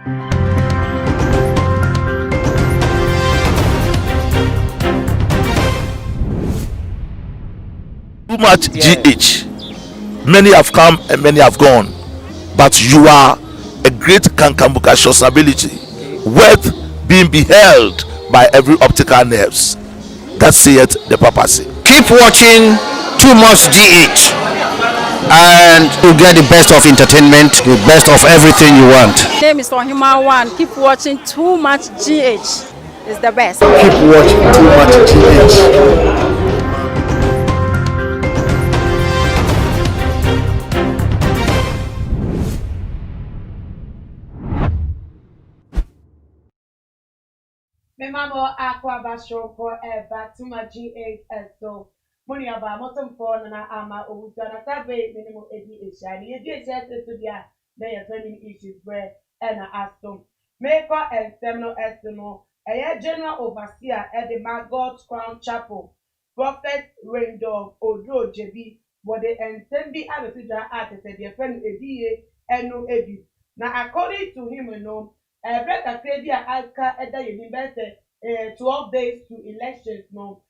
Too much GH. Many have come and many have gone, but you are a great Kankamuka ability, worth being beheld by every optical nerves. That saith the papacy. Keep watching Too Much GH, and you get the best of entertainment, the best of everything you want. My name is Ohima One. Keep watching Too Much GH. It's the best. Keep watching Too Much GH. Memamo aqua basho for back to my GH so money about motum for na ama owuta tabe minimum edi eshari edi eshari to dia na your training issues where and aston make and seminal estimate a general overseer at the God's Crown Chapel Prophet Randolph Odro JB but the ensemble abesija artist the friend ediye enu ebi na according to him no break a crazy aka at the university 12 days to elections no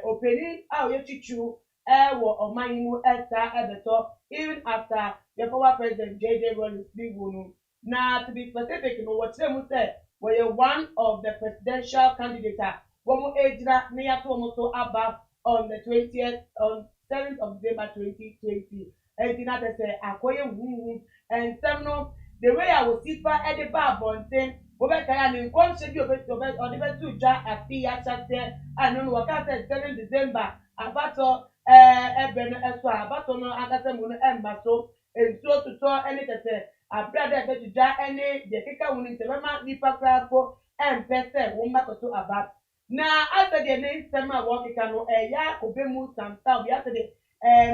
opening out your chichu or mine ebeto even after the former president JJ Rawlings no. Now to be specific, what them say were one of the presidential candidates. One age near to about on the 20th on 7th of December 2020. And then I say akoye wu and some the way I was sit at the bar bonten over kaya ni konse bi obe or the betu ja afi ya chate anu no ka say 7 December abato ebeno eso abato no akase mu no emba so enso to any tete abrada betu ja any de keka woni ntebema nipa krapo empese wo makoto abab na after the name sema work kanu ya obemu samta obi after the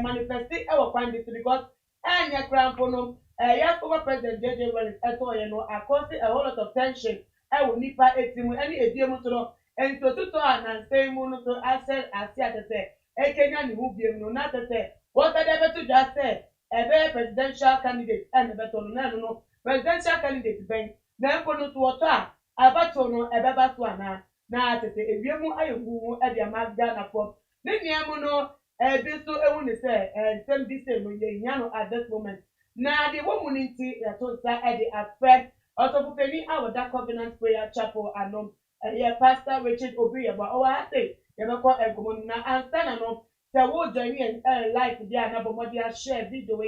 manifesti e wo kwan this because anya krapo no yes, former President JJ Rawlings caused a whole lot of tension. I will need part 18 any idea and so to and say mono to access as say a Kenyan who be no not to say what I ever to just say a very presidential candidate and a better no presidential candidate bank then for no to water a batono a babatwana na to say if you are who at the Magdana for then yamuno a bit so I want to say and send this when you at this moment. Now the woman in told at the aspect also penny our that covenant prayer chapel and Pastor Richard Obriya but I say you know call a woman now and stand on the will join in life there na bomodia share video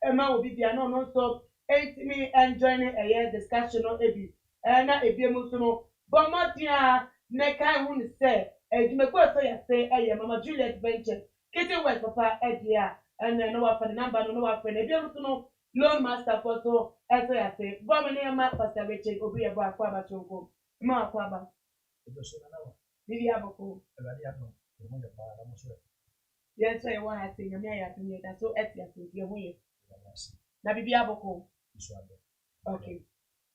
Emma will be there no so 8 me and joining a year discussion on ebi na ebi musuno bomodia na kai won say edumeko say Mama Juliet Venture kitchen west papa edia and no one for the number no one for the no loan master for so as I say Bomania Pastor Richard Obriya ba kwa ba chonko ma kwa ba bibi aboko yes I want to say me ya tuni that so etia so ye huye na bibi aboko okay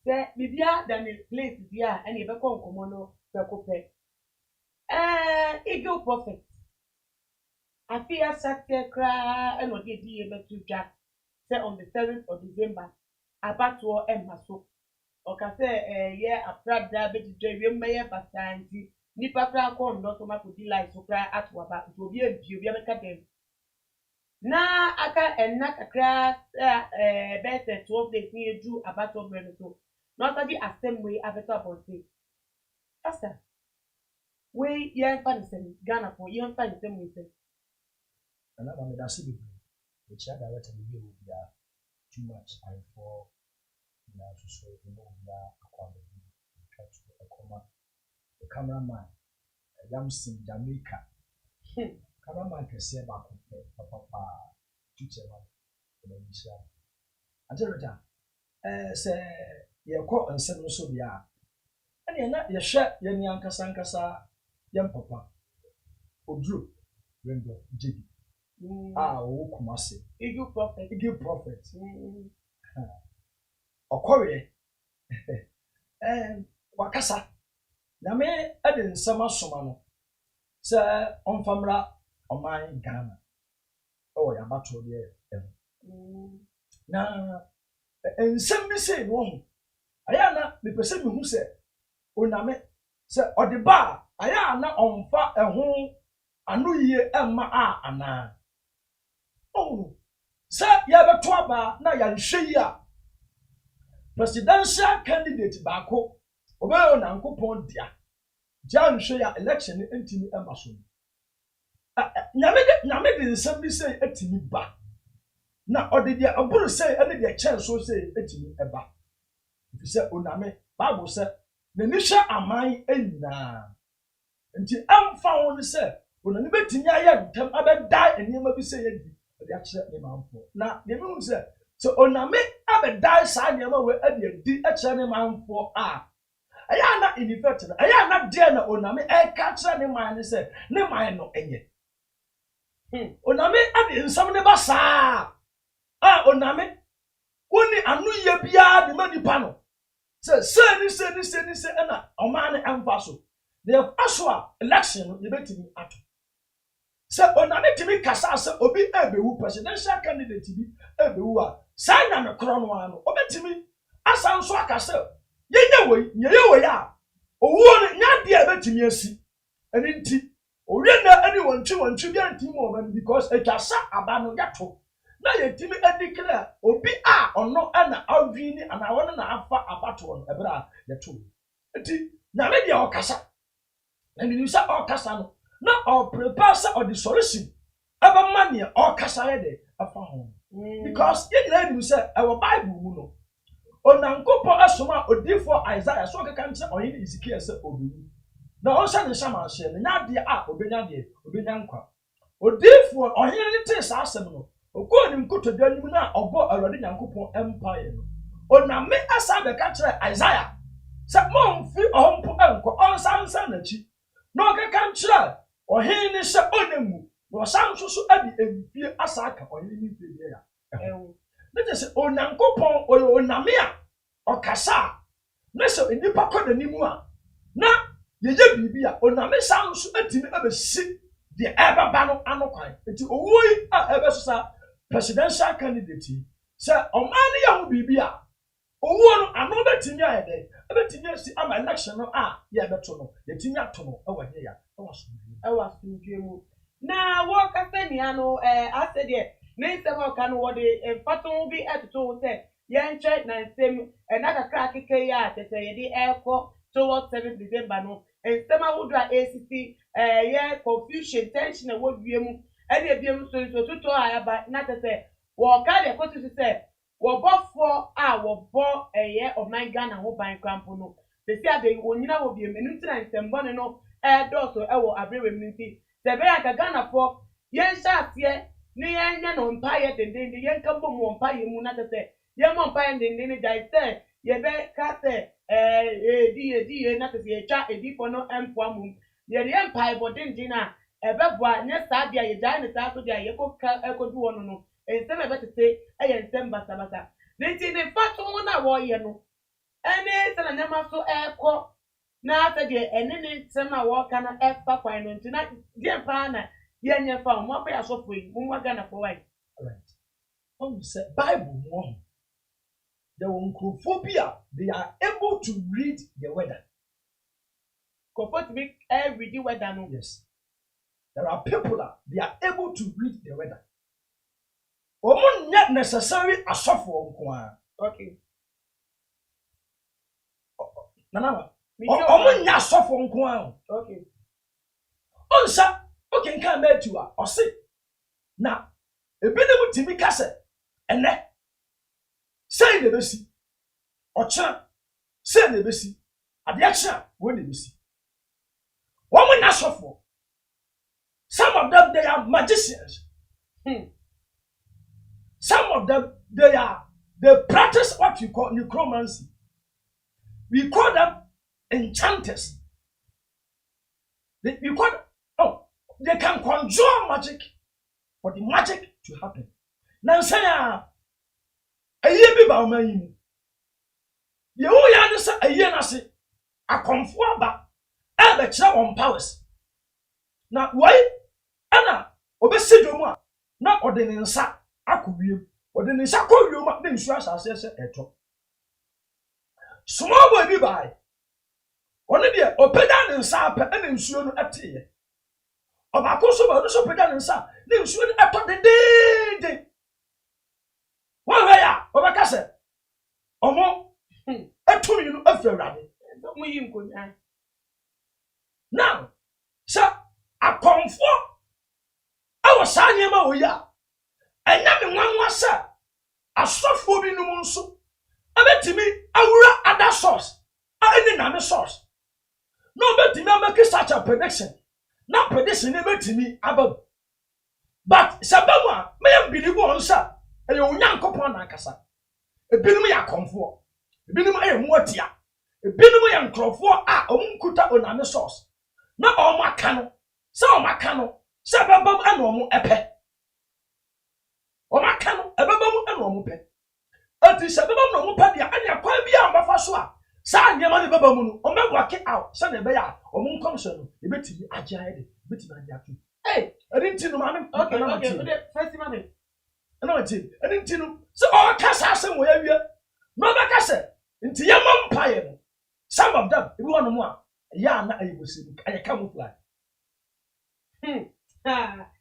say bibi a dan place bia and e be kon komo no be kope Eagle Prophet I fear Saturday cry and what did ye betu jack say on the 7th of December about to end maso or can say yeah a proud diabetes dream may have a nipa kra kon no so ma ko di life so kra atwa ba to bi abio bi ameka dem na aka enna kakra better 12 days ni edu about to brand so not the assembly abeto abonte pastor we yen fan sen Ghana for yen fan sen we say and I'm with us which I directed the too much and for now to show the the cameraman Yamson Jamaica cameraman can say about papa teacher and say you call and send so be and you're not your shirt yan Kasankasa young papa Odru Randolph JB Kumasi Eagle Prophet Okore Wakasa Name Edin Sama Somano Sir on Famra on my Ghana. Oh, I'm about to be now and some say one ayana me pese me hu se oname se odiba ayana onfa eho anu yie emma a ana oh se ya beto aba na ya nhwe yi a presidential candidate baako obeyo nankopon dia ja nhwe ya election entimi emma so nyame de nsam bi say etimi ba na ode dia oburu say ene dia chen so say etimi eba if say oname bible say na nisha aman enina nti amfa won say onani betimi aye ntam abeda enima bi say yedi ode akire ne manfo na de mi say so oname abeda sa enima we ade di akire ne manfo a ayana in effect ayana de na oname e ka akire ne man ne say ne man no enye oname ade nsam ne basa oname woni anu ye bia de manipa no se na oman ne amfa so de aso a election no ye betimi ato se oname timi kasa se obi ebewu presidential candidate bi ebewu a sanya me kro no ano obetimi asan so akase ye we ya owu no nya de ebetimi asi eni nti owie na ani wantwi bi anti mo man because etwasa aba no yato na yetimi declare obi a ono ana awini ana wona na afa abato no ebra yato enti na me de okasa and you say okasa no na o prepare say o the solution aba mane okasa ye de afa ho because ye dey you say our bible mu no onankopo asoma odifo Isaiah so ka kan say oyin Ezekiel say obi na on sa ne sama hye ne nya de a obenya nkwa odifo ohene ne te sa asem no okoni nkotodwa nim na obo awrade nyankopon empire no oname asa be ka kire Isaiah sa mo mfi ohompo enko on sansa na chi no ka kan kire ohene se onemu no sanso so adi empie asa aka ohene ni fie ya ne je se onyankopon oname a okasa na se enipa koda nimu a na yeye bibia oname sanso atimi abesi de ebaba no anokwan enti owoi a ebesosa presidential candidate say omani ya ho bibia owo no ano betimi ayede betimi asi ama election no a ye beto no yetimi ato no ewanye ya ewasundwe mu na wo kasani ano ase de ne nsem ka no wo de fato bi etoto say ye nche na nsem na kakra keke ya tete ye de ekọ towards 7 December no nsem awodra ACC ye confusion tension wo wiem e de biem so tuto ayaba na tete wo ka de kotu say wo bofo wo bo ye of my Ghana ho ban krampo no se si ade onyina wo biem enu tina nsem bone no doso wo abrewe minti se be aka Ghana fo ye nsa ase ni ye nya no mpaye dendende ye nka bom wo mpaye mu na tete ye mo mpaye dendende dai se ye be ka se die na tete ye twa edifo no empo amu ye de mpaye bodindi na ebeboa ne sa dia ye dai ne sa so dia ye ko ekodu wono no ensem ebetete eye ensem basabasa nti ne fato mo na wo ye no ene se na nyama so eko na ta de ene ne nsem na wo ka na efa kwan no nti na die pa na ye nya fa mo pa ya so foi mo waga na for why right on say bible mo the onkophobia they are able to read the weather comfort me read the weather no yes there are people that they are able to read the weather not necessarily asofo nko okay nana nya asofo nko okay onsa okay kan metu a osi na ebinim timi kase ene say the besi ocha say the besi ade acha wo the besi woman asofo some of them they are magicians some of them they practice what you call necromancy. We call them enchanters. They can conjure magic for the magic to happen. Now say a year be ba omanyi. Ye wo ya no say a year na say akomfo aba e be kire on powers. Na why ana obesi dwomu a na ode ne nsa akobiem ode ne nsa kowiem na nsu asase se eto. small boy bi bai one de opeda ne nsa apa na nsuo no ateye obako so ba no so peda ne nsa na nsuo no ato de wa ya obaka se omo atumi no afrawade mo yi nkonya now sa akonfo awo sanye ma oya enya me nwanwa sa asofo bi no mu nso abetimi awura other source any na me source no betimi amake such a prediction na prediction e betimi abab but sabamu a me yam believe on sa e onyankopon na akasa ebinom ya akonfo ebinom aye muatia ebinom ya nkrofo a omunkuta oname source na omaka no se babam ana omu epe omaka no ebabam ana omu pe ati se babam na omu pe dia anya kwa bia ambafa so a sa nyema ne babam no omegwake out se na be ya omu nkomso no ebetimi agya ede betimi agya tu edinti no mame okay first mame ana wati edinti no se o kasa asem wo ya wie no be kasa nti yema mpaye no some of them ebi wono mu a ya na ayibosi aye camouflage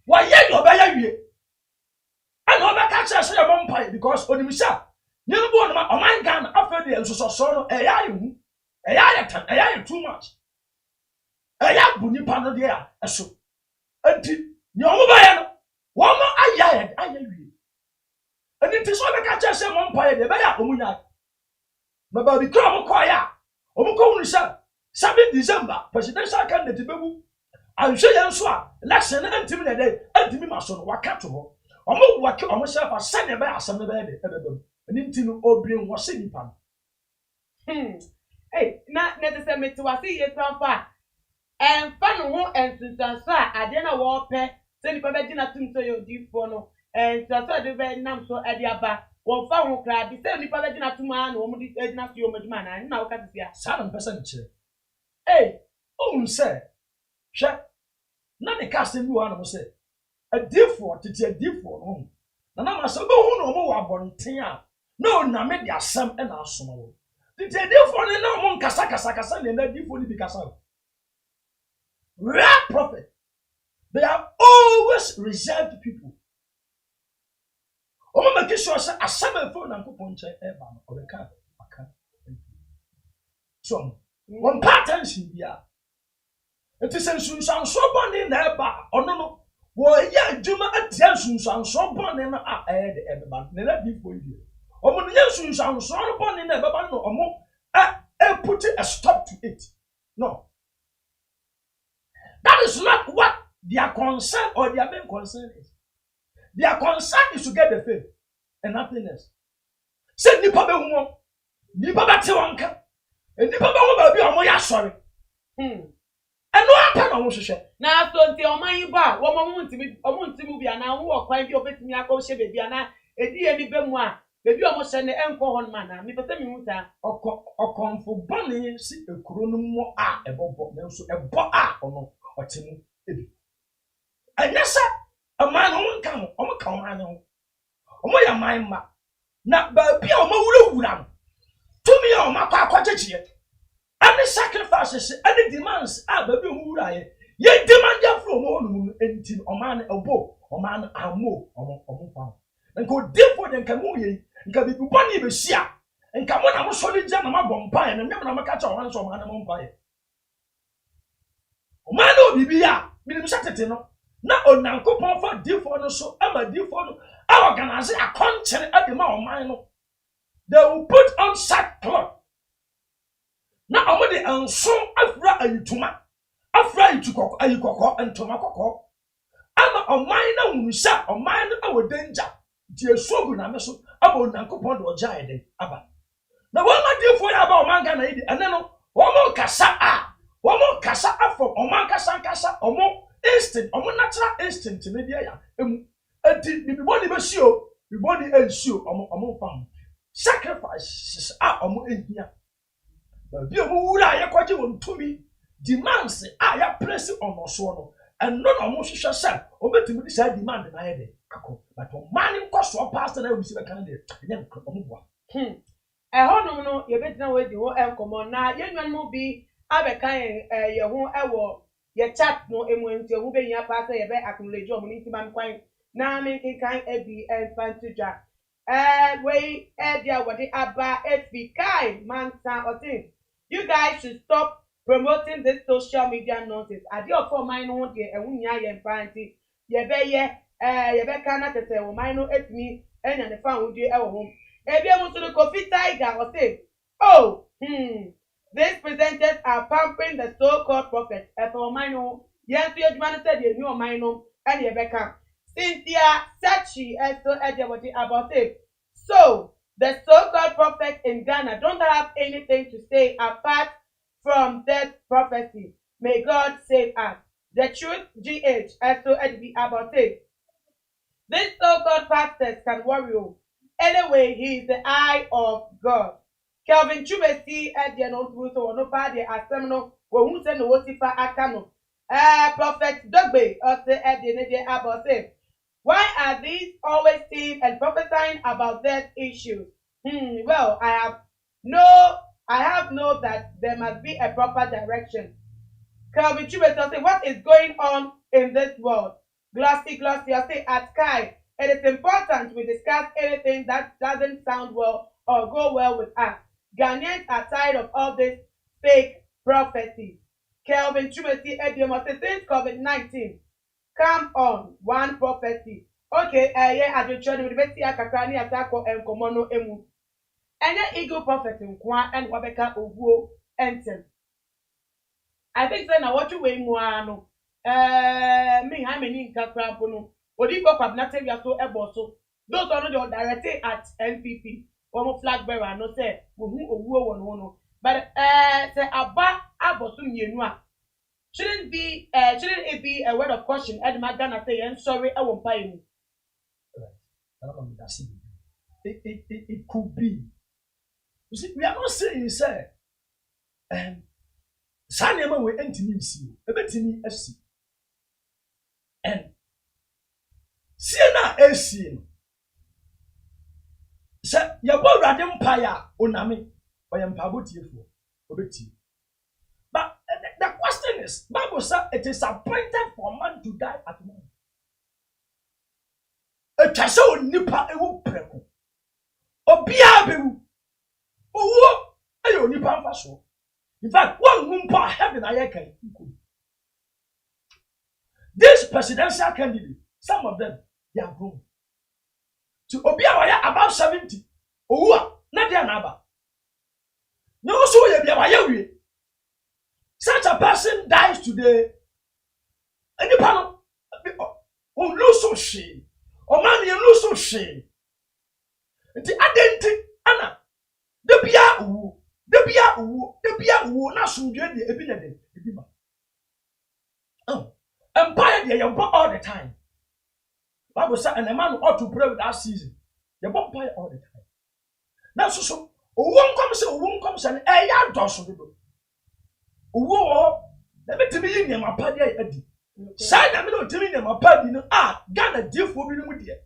wa ye yo ba ya wie ana oba ka kasa ya mpaye because onimisa nyem bo no ma o man gan afedi ensoso so no eya yehu eya ye too much eya bu nipa no de a eso enti ni o mo ba ya no wo mo aya wie enti ti so be ka kasa mo mpaye de be ya omunya baba bi kra mo koya omuko unu sha 7 December presidential candidate bebu anhwe yan so a election na antimi na dey antimi maso no wakato ho omo wake omo sha fa sane be asem be de ebebem enti no obrin wo se nipa na te se meti wase ye trampa fa no ho ensunsanso a ade na wo pe se nipa be gina tumso yo difo no ensunsanso de be nam so ade aba wo fa ho kra bi se nipa be gina tuma na wo mu di gina so yo maduma na wo ka tsia sa na person kire se hwe na ne kase bi wa no se adifo tete adifo no na ma so be hu no mo wa bonten a no na me de asem e na asoma wo tete adifo ne na mo kasa ne na adifo ni bi kasa real prophet they are always reserved people omo make sure say asem fo na nkopon che e ba no obeka aka so one pattern bia it is sunsan so boni na eba ono no wo ya adwuma atia sunsan so boni na de eba na di for you omo no sunsan so boni na eba no omo put a stop to it no that is not what their concern or their main concern is. Their concern is to get the faith and nothing else. Say nipa be hu nipa ba te wanka nipa ba hu ba bi omo ya sori eno apa na wo hwehwe na so nti oman ba wo mo ntimi bia na wo okwan bi obetimi akọ hye bebi na edi eni be mu a bebi omo hye ne enko hon ma na mi pese mi hu ta okonfo bane si ekuro no mo a ebobo na so ebo a ono otemu ebi anyasa aman no nka ho omo ka ho ane ho omo ya man ma na ba bia omo wura no tumi ya omo akwa chechiye any sacrifices any demands ba bia omo wura ye demand ya from omo enti oman obo oman amo omo fa nko defo de nka mu ye nka bi boni be hia nka mo na mo so de na ma bompa na nyam na maka cha oman so oman na bompa ye oman no bibia minim satete no na onankopon fa defo no so ama defo no organize a concert at the man no they will put on sackcloth na omo de anso afra ayituma afra yitukoko ayikoko antoma kokko ama oman na hunsa oman na awo danger die sogu na me so aba onankopon de ojae de aba na wo ma defo ya aba oman ga na idi ene no wo mo kasa afọ oman kasa omo instinct omo natural instinct ne dia ya emu enti bibodi be sio bibodi ensio omo fam sacrifices omo ehia ba bi omo wura ye kwaje won tumi demands ya place on so no and no omo hwehwe say obetimi di say demand na ye de akọ but man nko so pastor na obi si be kan de enya omo bua ɛhɔnom no yɛbɛgyina hɔ adi hɔ nkɔmmɔ na yɛnnuan mu bi abɛka yɛn ho ɛwɔ yɛ chat no emu nti ɛho bɛnyia paa sɛ yɛbɛ acknowledge ɔmo ne nti ma nkwan na menkenkan abi ɛmfa nto dwa wei ɛde a wɔde aba efi kai mansa ɔse you guys should stop promoting this social media nonsense ade of ɔman no ho deɛ ɛho nyia yɛn paa nti yɛbɛka na tɛtɛ ɔman no etumi enya ne fa ahodie ɛwɔ ho ebi emu so no Kofi Tiger ɔse oh these presenters are pampering the so-called prophets ɛfɛ ɔman no yɛn nso yɛdwuma no sɛ deɛ enu ɔman no ɛne yɛbɛka Cynthia Sachi ɛso ɛde wɔde about it so the so-called prophets in Ghana don't have anything to say apart from that prophecy. May God save us. The truth, GH, SOLB about it. These so-called pastors can worry you. Anyway, he is the eye of God. Kelvin Chubesi, no party, Asemno, who send the Wosifa Akano. Prophet Dogbe, also about it. Why are these always seen and prophesying about that issue? Well, I have known that there must be a proper direction. Calvin Chubet say, what is going on in this world? Glossy, I say at Sky, it is important we discuss anything that doesn't sound well or go well with us. Ghanaians are tired of all this fake prophecy. Calvin Chubet say, since COVID-19, come on, one prophecy. Okay, I just try to be Kakani attack or Enkomono Emu. And eagle prophet in Kwa and Wabeka Oguo Enten. I think then I watch you way more. Me, how many Kakrapono? Or you go up nothing you so eboso. Those are not directed at NPP. Or flag bearer, no say, who Oguo one. But say Abba Abosun Yenua. Shouldn't it be a word of caution? Ed Magana say, I'm sorry, I won't pay you. It could be. You see, we are not saying, sir, Sanema will enter me, see, a bit in FC. And Siena SC. Sir, your boy Radem Paya, Onami, or Yampabuti for Obeti. But the question is, Bible says it is appointed for man to die at once. A chasso nipa ewu preko. Obia bewu. Owo ayo nipa mfa so. In fact, one mumpa heaven ayeka. This presidential candidate, some of them, they are grown. To obia waya about 70. Owo na dia na aba. No so ye bia waya wie. Such a person dies today. And you know, who lose so shame. Or man, you lose so shame. The identity, Anna. The Bia, not soon get the ability. Oh, empire, they are all the time. Bible said, and a man ought to pray with that season. You're vampire all the time. Now, so, won't come, and a yard does. Whoa, let me tell you, name my party. Sign a minute to me, name my party. Ghana, dear for me with you.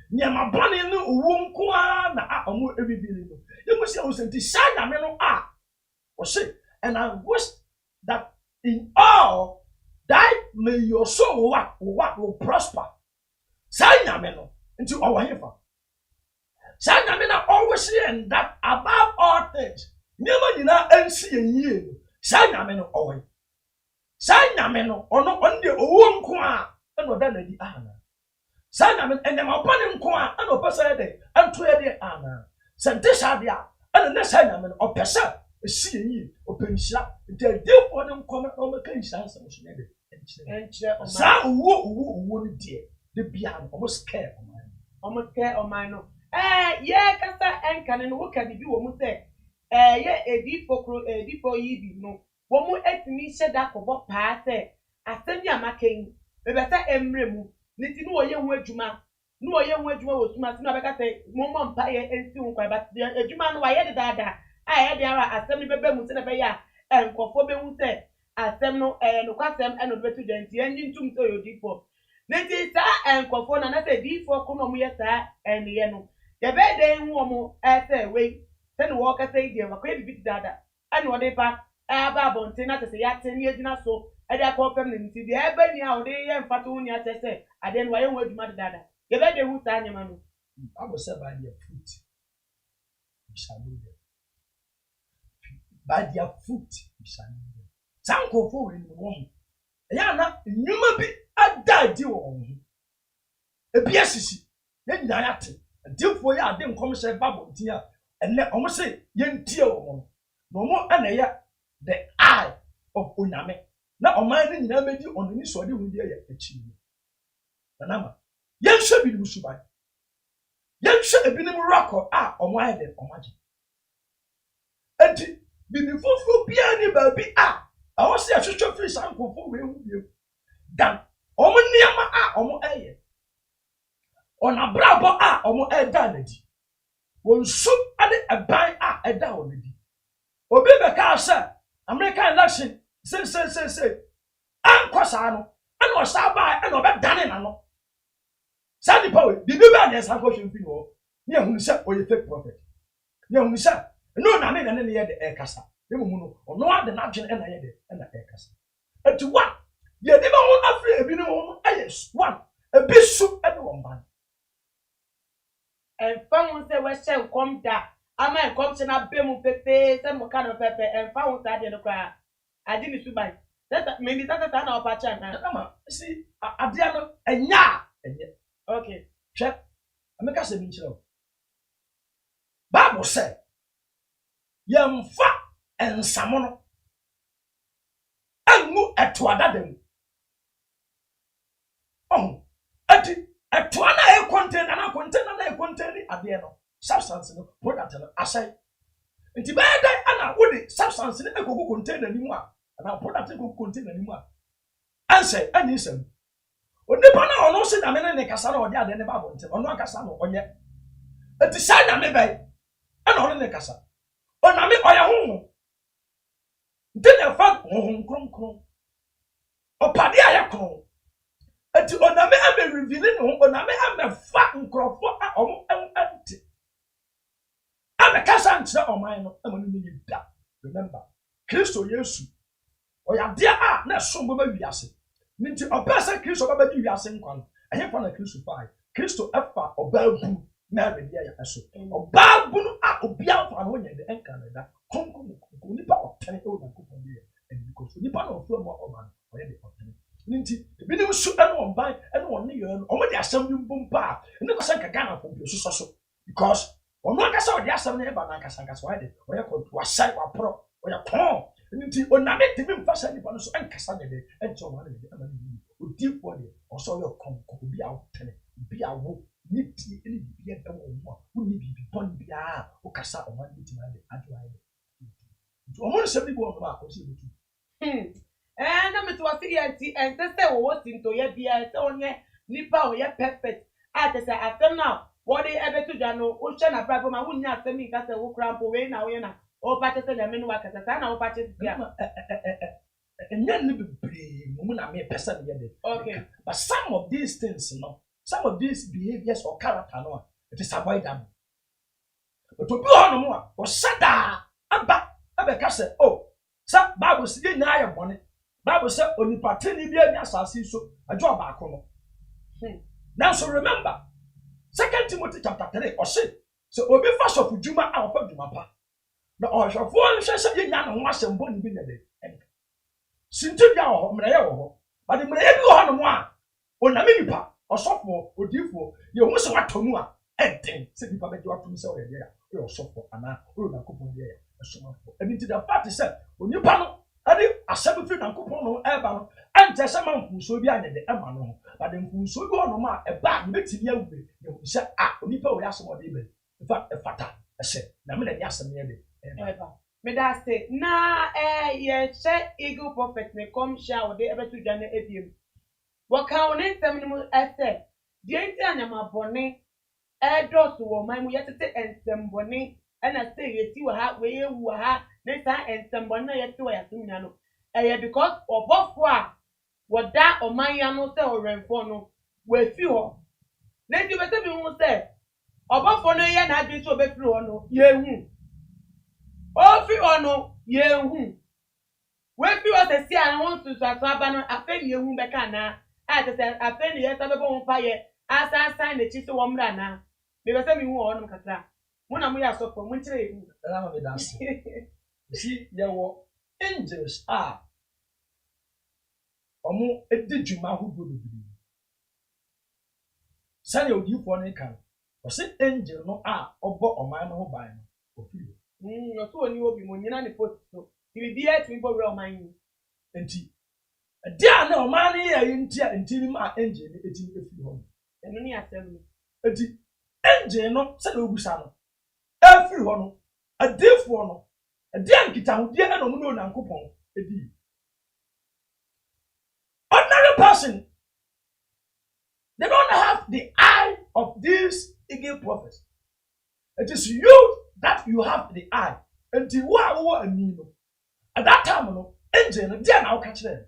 Near my bunny, no, won't go on. I'm every day. You must also decide a minute. Or say, and I wish that in all that may your soul what will prosper. Sign a minute into our heifer. Sign a minute always saying that above all things, never did I see you. Sign a minute away. Sign a minute or not on the own qua and what done the Anna. Sign a minute and then upon him qua and a person and to the Anna. Send this idea and the next sign a minute or person is seeing you open shop until they want them come on the case answer. And some won't dear the beyond almost care of mine. Almost care of mine. Yeah, Casta and Canon, what can you do? Almost say. Yeah, a deep for ye no. One more at me said that for what pass there. I send you a macking. The better emblem. Little no young word Juma. No young word Juma was much not like I say, Momon Pie and soon, but the Juma, why had that. I had the assembly baby Mutanabaya and Conforme who said, Assemno and Quasem and Betu the engine to your depot. Let it and conform and I said, D for Conomia and the Yeno. The bed then woman, I say, wait. Then walk a say, dear, okay, bit dada. And what they pack, Bontina to say, ya 10 years now so. I dare call them to the Ebony out there and Fatunia to say, I then why you mother dada. You let the wood time, man. I will say by their fruit. You shall know them. By their fruit, you shall know them. Some go forward in the woman. Yana, you may be a died you on. A BSC, then Diati, a deal for ya, then come say Babu dear, and let almost say, young tear woman. No more than the eye of Uname. Now, on my name, never do on the news or the achieve. Nanama, young should be Musubai. Young should have been a miracle, on my head or magic. And before Piani baby, I was a social free sample for you. Dan, Omaniama, Omo Aye. On a bravo, Omo Aye Danady. One soup and a buy a down. Obey car, sir. American election, say. I'm Quasano, and was by and over Danano. Sandy Power, the new man has a question for you. Near who said, or you fake prophet. Near who said, no, I mean, and then the air cassa. The moon, or no other national and I had it, and the air cassa. And to what? You never want after a minimum, yes, one, a big soup and one man. And found the Western come down. I might come to a bemu pepe, some kind of pepper, and found that in the crowd. I didn't to buy. That maybe that's a ton of patchan. See, I dare and ya, and yet. Okay, Check. I make us a mincho. Bible said, Yam fa and Samono. And move at Twadadem. Oh, at Twana a content and a content and a content at the end of substance in the product. I say, and Tibet and I would substance in a cocoa contain anymore, and our product could contain anymore. Answer, and listen. When the panel or no sit a man in a casano or the other never wanted, or no casano or yet. At the sign I may buy, and all in the casa. On a me or your home. Then a fat home crum. Or padia crum. And to on a me am revealing on a me am a fat and crop for empty. I'm a casa on mine. I'm going to need that. Remember, Christo Yesu. Or your dear not some woman yassi. Ninti a person Christo about you yassin one. I have found a Christo 5. Christo F or Babu. Mary, yes, or Babu or Biafra and when the end Canada, come Nipa of 10 old and cook on beer, and because Nipa of Floma or man, or any of them. Ninti, the video shoot and buy and one year, or the assembly boom bar, and never sank a gun from your so because on one cassa, the assembly about Nakasankas, why they were called to a side or pro or a palm. Ninti, or not make the first anyone so and Cassandra and so on, with deep body or so your come could be out 10, be our woe. Need any beer or who need be born beer or cassa or one meeting at the almost 71 marks. And I'm to a CNT and test what into your beer on ye, Nipa or ye perfect. I say after now, what they ever to Jano, Ocean a problem, I wouldn't have sent me cast a walk around away now, or patches and a menu work as a son or patches. And then be brave, woman, I may person. Okay, but some of these things, some of these behaviors or character, no, it is avoid them. But to be on more, or sada, Abba, say, oh, some Bible says, deny a bonnet. Bible said, only pertaining near the assassin, so a job back home. Now, so remember, 2 Timothy chapter 3, or say, so will be first of Juma out of Juma. Now, I shall fall and say, young was and born in the day. Sintidia or Mreo, but the Mreo on one, on a minipa. Or softball, or default, you also want to know, and then, said you probably do to sell there, or softball, and I will not coupon there, a summer. And into the party said, when you panel, I did a 7 feet and coupon, and there's someone who so behind the Emma, but then who so go on a bad mixing you said, when you pay us what they made. In fact, a fata, I said, Namina Yasam nearly. May I say, nah, yes, eagle prophet may come shower the ever to Janet Edium. What can we name essay? The Antiana Bonnet, air dross to woman, we have to say, and some bonnet, and I say, you see what have we who are next time and some bonnet yet to a similar. Because of both what that or my yano say or renforno, where few. Then you better be who say, or both for no yan had been so bad, no, ye. Ofi ono yehu. We fi o se si an won susu aso aba no afen yehu be ka na. A te se afen ye sa be bo mpa ye. Asa na chi se wo mra na. Me be se mi hu ono kakra. Mo na mo ya so mo nchire yehu. Ela me dance. See, there were angels omo edi dwuma ahodo bebree. Sani odifo no kan. O se angel no obo oman no ho ban no ofiri. No so oni obi mo nyina ne post so. Bibi e tumi bo wura oman yi. Enti dia na oman ne ya enti ni ma angel ne eti efiri ho. Eno ni asem. Enti angel no se na obusa no. Efiri ho no. Adifo no. Dia nkita ho dia na no no nankopon edi. Ordinary person, they don't have the eye of these eagle prophets. It is you that you have the eye. Until at that time, no angel no dia na catch them.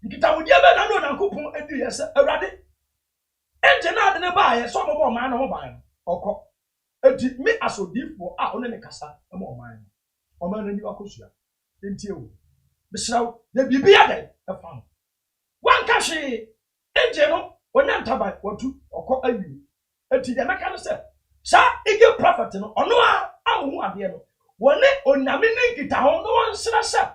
Nkita wo dia be na no nankopon edi yes awrade. Angel na de ne ba ye so mo man no ba no. Okọ. Enti me asodifo one ne kasa e mo man. Oman na ni akosua. Enti ewu. Bisraw de bibia de efam. Wan kashi angel no onya ntaba watu okọ awi. Enti de meka no se sa ige prophet no ono awu ade no wone onyame ne nkita ho no won sra sa.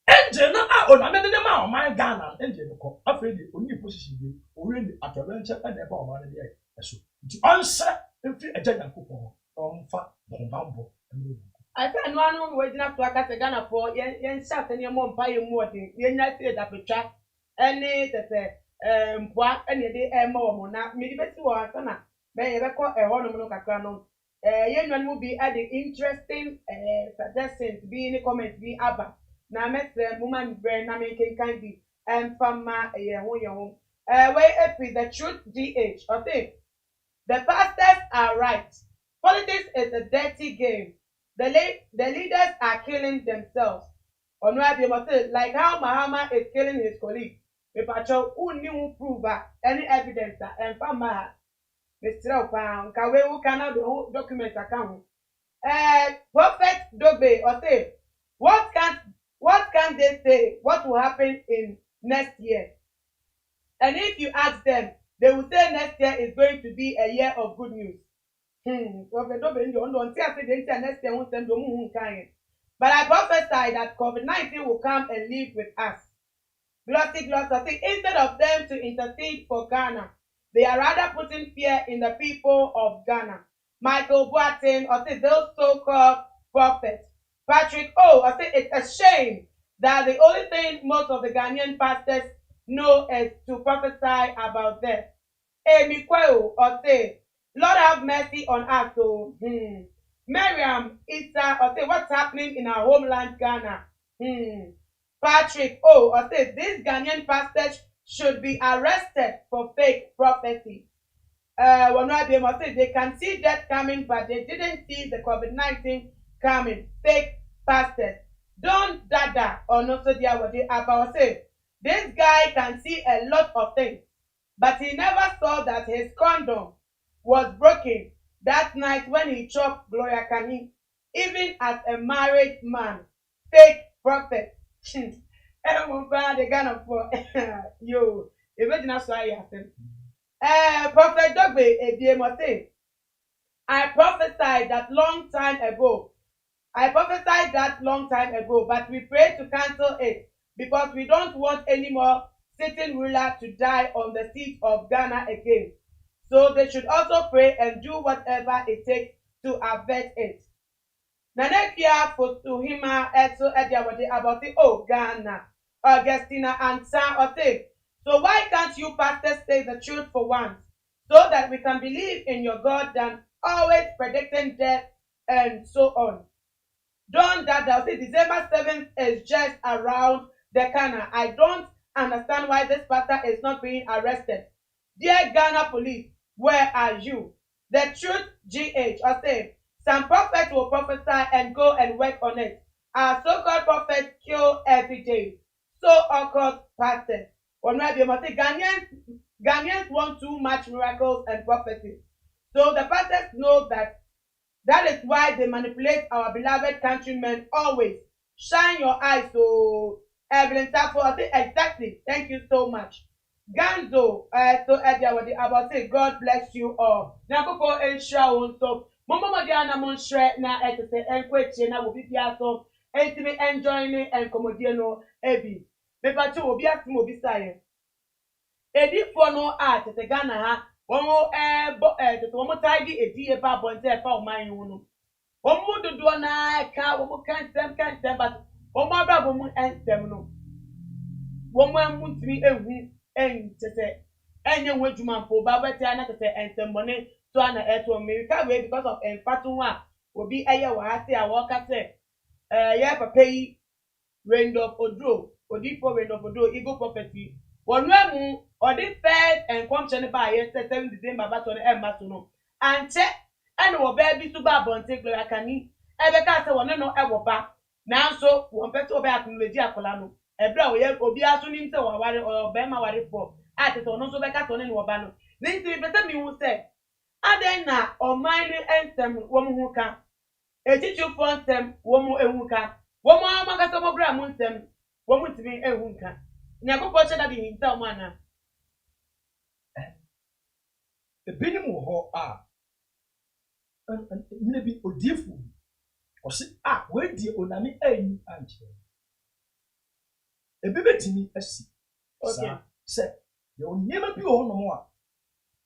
Angel no oname de ma oman Ghana angel no ko afedi oni position bi ori ni atobenche e de ba oman de eso. Nti onsra mfi agya Yankopɔn ɔmfa bombambo. I said no anu we dina to aka se Ghana for yen sha se ne mo mpa ye mu ode yen nya se da petwa ene tete mpoa ene de ma wo mo na me di beti wo asa na be ye be ko ho no no kakra no yen nwan mu bi at the interesting suggestions bi ni comment bi aba na mesre mu man bre na me kan bi fama ye ho we epi the truth DH I think the pastors are right. Politics is a dirty game. The leaders are killing themselves. Like how Mahama is killing his colleague. If I show who new prove any evidence and Fama Mr. Pound, Kawe who cannot do document account. Prophet Dogbe or say, what can they say? What will happen in next year? And if you ask them, they will say next year is going to be a year of good news. But I prophesy that COVID-19 will come and live with us. Glossy. Instead of them to intercede for Ghana, they are rather putting fear in the people of Ghana. Michael Boateng, or say those so-called prophets. Patrick I say it's a shame that the only thing most of the Ghanaian pastors know is to prophesy about death. Amy Kweo, or say, Lord have mercy on us. So, Miriam Issa, or say, what's happening in our homeland, Ghana? Patrick or say, these Ghanaian pastors should be arrested for fake prophecy. They can see death coming, but they didn't see the COVID-19 coming. Fake pastors. Don't dada or no so dear what they about say. This guy can see a lot of things, but he never saw that his condom was broken that night when he chopped Gloria Kani, even as a married man. Fake prophet. The Ghana for yo, imagine so I asked Prophet Dogbe I prophesied that long time ago. But we pray to cancel it because we don't want any more sitting ruler to die on the seat of Ghana again. So they should also pray and do whatever it takes to avert it. Nanekia Fosuhima Eto Ediawade about the Ghana, Augustina and San Ote. So why can't you pastors say the truth for once, so that we can believe in your God than always predicting death and so on? Don't that say December 7th is just around the corner. I don't understand why this pastor is not being arrested. Dear Ghana police, where are you? The truth GH or say some prophets will prophesy and go and work on it. Our so-called prophets kill every day. So occult pastors. Ghanaians want too much miracles and prophecies. So the pastors know that is why they manipulate our beloved countrymen always. Shine your eyes to Evelyn Sappho. Exactly. Thank you so much. Ganzo, so Edia, about say, God bless you all. Now, go and share one so. Mama Diana Monshre, now, I say, and question, I will be piasso, and to me enjoying and commodiano, Ebi. Paper 2 will be at movie science. Edi for no art at the Ghana, ha. One more the one tidy a dear papa and say, for my own. One more to do an eye, car, one more can't them, but one more brother and them no. One man wants me and to say, and you went to man for Baba Tiana to say, and some money to an air to America because of Enfatuma will be a year where I say, I walk at say, yeah, pay Raindrop or Drew, or deep for Raindrop or Drew, Eagle property. One way or this first and function by yesterday, the same about on Emma to know. And check and will baby to Babon take like a knee. Ever cast a one no ever back. Now so one petrol back in the Giacolano. A blow yet will be assuming so or Bema worry for. At it or no so back at on any wabano. This is better me who said. Adena or mine and some woman who can. A teacher for them, woman who can. One more Magasamo Bram them, woman to be a wunka. Never watch that in some manner. The minimum ho and maybe odifu or say where the onami any anche. A baby to me as okay said you will never be on no more.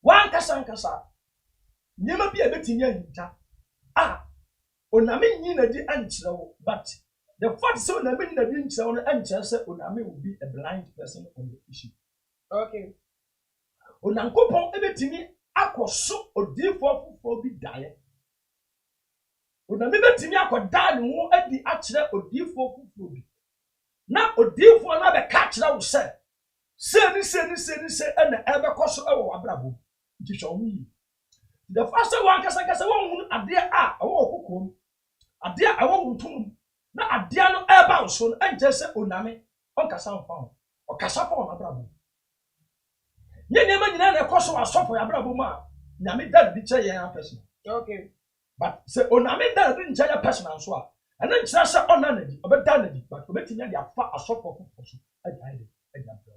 One casancasa never be a bit in your onami nina di ancho, but the fact so na me na bi nche on anche say onami will be a blind person on the issue. Okay. Onankopon ebetimi akoso odifo fufo bi dae. Onami betimi akoda ne ho adi akire odifo fufo bi. Na odifo na be ka kire wo se. Se na ebe koso ewo abrabo. Nti hwo yi. The first one kasa won hu ade a awo kokom. Ade a awo ntum. Na ade no eba wo so anje se onami on kasa mfa ho. O kasa fa on abrabo. Nyema nyina na ekoso asofo ya brabo ma nyame dad bi che yan person. Okay. But say oname dad bi nche ya person so a ana nchira se onanadi obeda nadi but obetinya dia fa asofo fofo so adai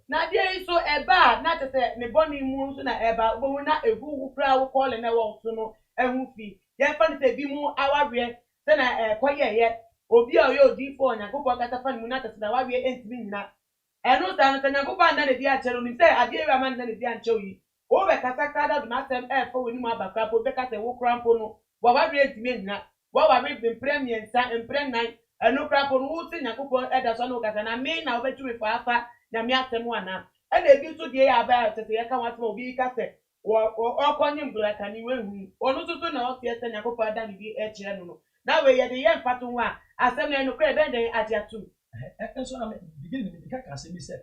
na dia so eba na te se me boni mu so na eba bo na ehu kra wo call na wo so no ehu fi ya fa ni se bi mu awawe se na koyeye obi a yo di fo nya kokko kata fa ni mu na te se na wawe entimi nyina eno ta no tanya kokko anda ne dia chero ni se ade wi ama na ne dia nchew yi o be kata kada do na sem fo we ni mu abaka po be kata wo krampo no wa wawe entimi nyina wa wawe be premier sa emprennan eno krampo no wo se nya kokko eda so no kata na me na obetu me fa afa na me atemu ana e na ebi so die ya ba tete ya ka watema obi ka se o konye mbula ka ni wehu onu tutu na o tie se nya kokko ada ni bi e kire no na we ye de ye mfato nwa asem na eno kra be den atiatu so na begin me ka say me say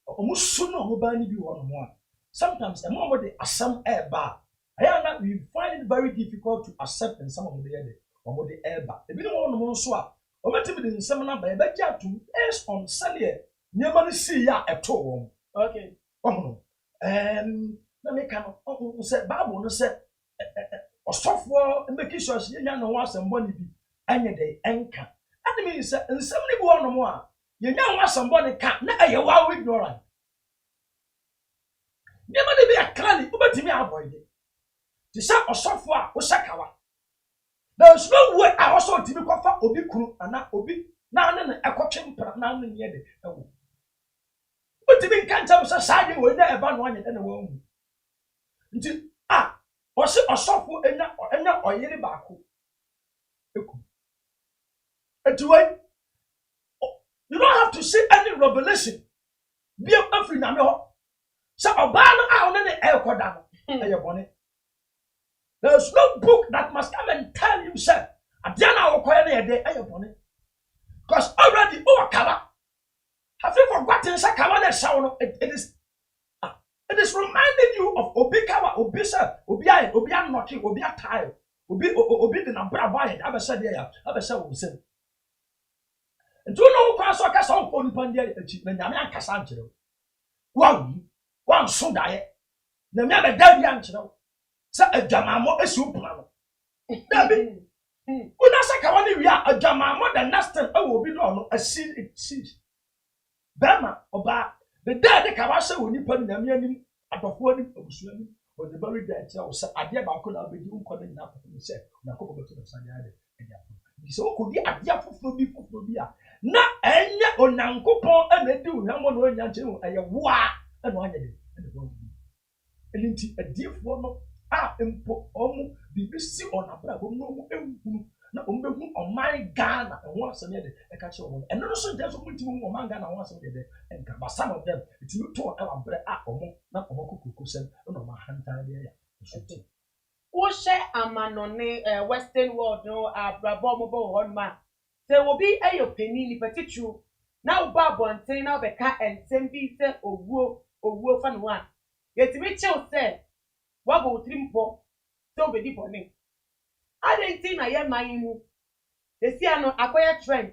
omusu no mo ba ni bi wo no mo a sometimes e mo de asam e ba aya we find it very difficult to accept in some of the other omo de e ba e bi no mo so a o metimi de nsem na ba e ba ja to based on sale nyema no see ya eto won. Okay. No na me ka no say Bible no say osofo make sure say nya no wasem boni bi anye de enka that means nsem ni bi wono mo a ye nya wasem boni ka na eye wa ignorant nyema de bi akali obetimi avoid ti say osofo a wo sakawa there's no way I also timi kofa obi kunu ana obi na na ekotwe mpra na na nye de ewo utimi kanta so saje we na eba no anye na wo nti o se osofo enya oyere baako eku etuwe you don't have to see any revelation be afri na me ho so oba no na ne ekoda no eye bone. There's no book that must come and tell you say adiana okoye na ye de eye bone because already overcover. Have you forgotten Sakawada sound? It is reminding you of Obikawa, Obisa, Obia, Obia Noki, Obia Tile, Obi the Nabrabai, Abba said, Abba said, and do no Kasoka song for the Pandia achievement, Yamian Casancho. One so die. The Yama Davian, so a Jamamo, a soup. Una sakawani we are a jama more than nasty. I will be no a seal it sees. Bama oba the day the kawasa will nip on the meaning at the phone of swimming or the very dead. So I did about could have been calling enough of himself. Now go to the Sunday. So could be a dear for beer. Na enya onyankopon e na di ohwamo no anya nche eye wa e no anya de e no elinti adifo no a empo omu bibisi onabra bom no mu ehunu na ombehu oman Ghana e ho asem de e ka che omo e no so je so mutimu oman Ghana ho asem de enka but some of them itimi to ala bre a omo na omo kokoko sem no ma hanta de ya so ti wo she amanone western world no abrabo mo bo hon ma se wo bi ayo pani ni petitu na wo ba bonten na be ka ensem bi se owuo fa no a yetimi chew se wa bo trimpo se obedi bone adentin na ye man mu esi ano akoya trend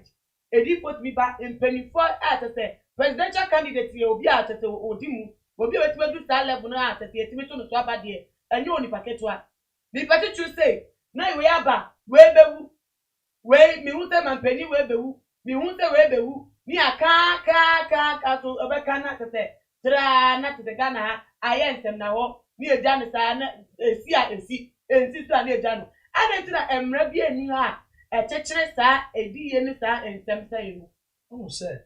edi put mi ba impenifo atete presidential candidate ye obi atete odimu obi wetime du star level no atete yetimi to no so aba de enye oni paketo a bi petitu say na we aba we bewu we mi hu se mampani we bewu mi hu se we bewu ni aka so obeka na tete tra na tete Ghana aye ntem na ho ni eja ne sa na esi so na eja no ade tina emra bi ani ha chechire sa ediye ni sa ntem sa yimu who said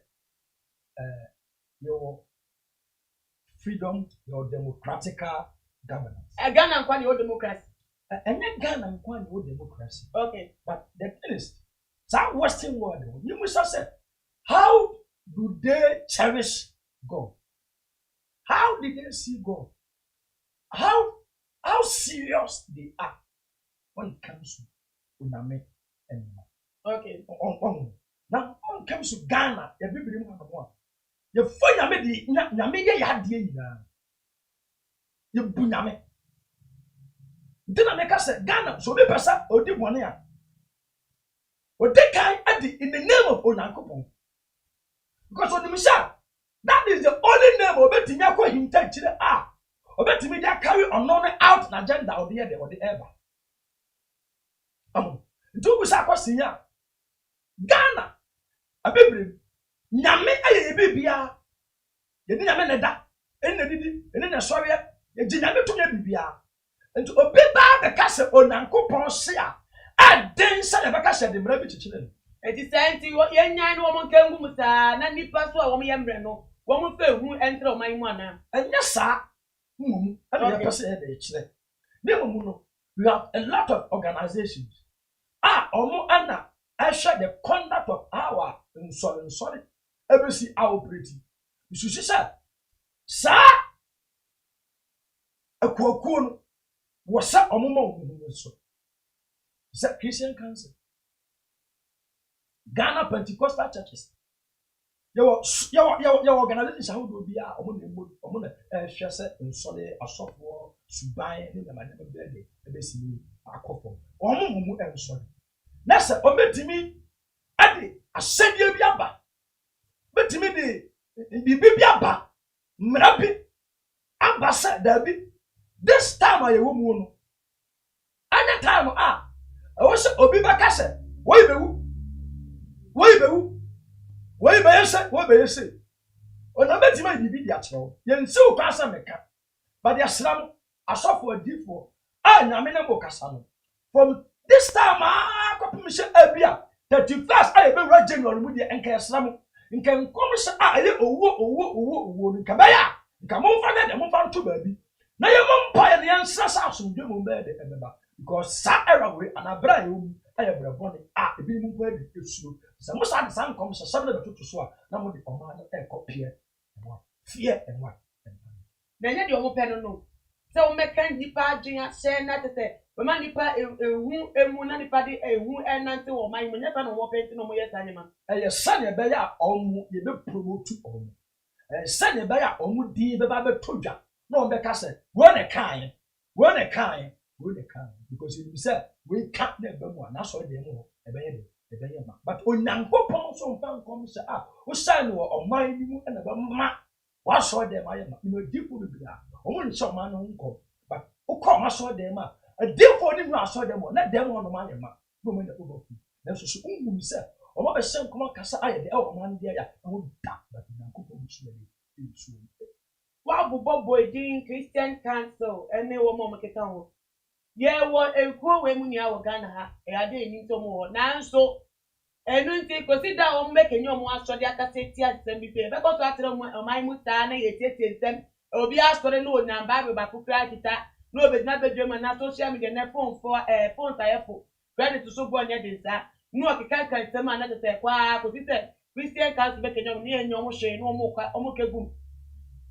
your freedom your democratic governance Ghana kwa ni o democracy and then Ghana kwa ni o democracy okay but the thing is that western world you must have said how do they cherish God how did they see God how serious they are when it comes to uname and okay now when it comes to Ghana everybody know you find nyame di nyame ye yade nyina you bu nyame dina make us Ghana so be person odi bone a odi kan adi in the name of Onyankopon because onimisha that is the only name obetimi akọ hinta chire obetimi dia carry unknown out na agenda odi ye de odi ever do we say kwasinya Ghana abebre nyame aye bibia ye di nyame neda enne didi enne na sori ye di nyame to nya bibia enti obi ba be kase Onyankopon se a den sa ye be kase de mra bi chichire eti senti ye nyan no mo nkangu musa na nipa so a wo mo yemre no wo mo fa hu entre o man mu ana enya sa mum ade ye pese ye de chire ne mum no we have a lot of organizations omo ana I share the conduct of our sorry every see our operating you should say sa akuakuo no was sa omo ma so Christian Council Ghana Pentecostal churches your organization how do be omo na share say nsole asofo suban ni na madam bele ebesi akofo omo mumu ensole nasa ometimi ade asebia bi aba betimi de bibi bi aba mrabi aba sa dabi this time aye wo mu no anya time wo se obi ba ka se wo be yese ona betimi bibi di akyerɛw yensi o kwasa meka but the asram asofo adifo nyame na mo kasa no from this time permission abia 31st I be right January mu de enka yesram nka nkom se aye owo nka ba ya nka mo fa de mo fa nto ba bi na ye mo mpa ye ne yansa sa asomdwe mo be de emeba because sa era we anabra ye um aye brabone ebi mu ba de esuo se mo sa de san kom se sabe de tutu so na mo de oma na ekopie fear and what na nya de o mo pe no se o meka nipa adwen se na tete we ma nipa ehu emu na nipa de ehu enante wo man nya pa no wo penti no mo yesa nyema sane be ya omu ye be promote omu sane be ya omu di be ba be todwa na o be ka se we na kan because you say we can't never more na so de mo e be ye ma but Onyankopon so mfa nkom se wo sane wo oman ni mu na ba ma wa so de ma ye ma you know dipo be bia omu ni so man no nkom but o ko ma so de ma a deal for them, I saw them, let them on the money. no man over. That's so who said, or what a son come on Cassa, I the old man there, I would die, but I'm going to Wa bobo boy din Christian Council ene wo mo meketa ho. Ye wo enkuo we mu nia wo Ghana ha. E ade ni nto mo ho. Nanso enu nti consider wo mekenyo mo asode akase ti asem bi pe. Be ko to atere mo oman mu ta na ye tietie nsem. Obi asore no onam Bible ba kukura kita. No obedina bedwema na social media na phone for phone tayefo. Credit to so bo nya dinsa. No okeka kan nsem ana tete kwa ko tete Christian Council mekenyo ni enyo mo hwe no mo kwa omo kegum.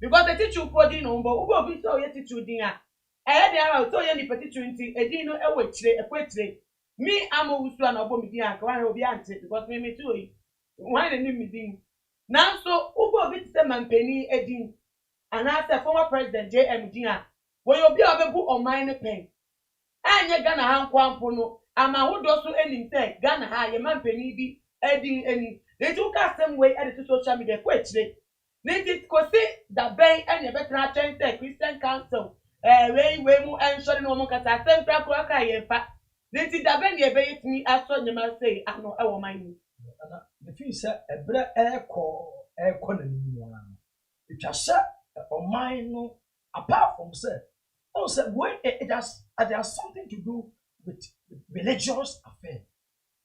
Because the teacher podi no mbo ubo bi so ye teacher din a eh dey ara so ye ni teacher nti edin no e wachire ekwetire me amo wusu na obo mi din a kwa obi ante because me too yi why dey me din now so ubo bi se mampeni edin and after former president JM din a wo yo bi obebu oman ne pen anye Ghana ha nkwampo no ama hodo so enim se Ghana ha ye mampeni bi edin eni dey tu ka same way edit social media kwetire Niti kosi da ben enye betra chente Christian Council we mu enshore no mo kata sem kra kra ka ye fa niti da ben ye be yitini aso nyema sei ano e wo man ni ana the feel say ebre eko na ni mu ana itwa se o man no apart from say also when it has something to do with religious affair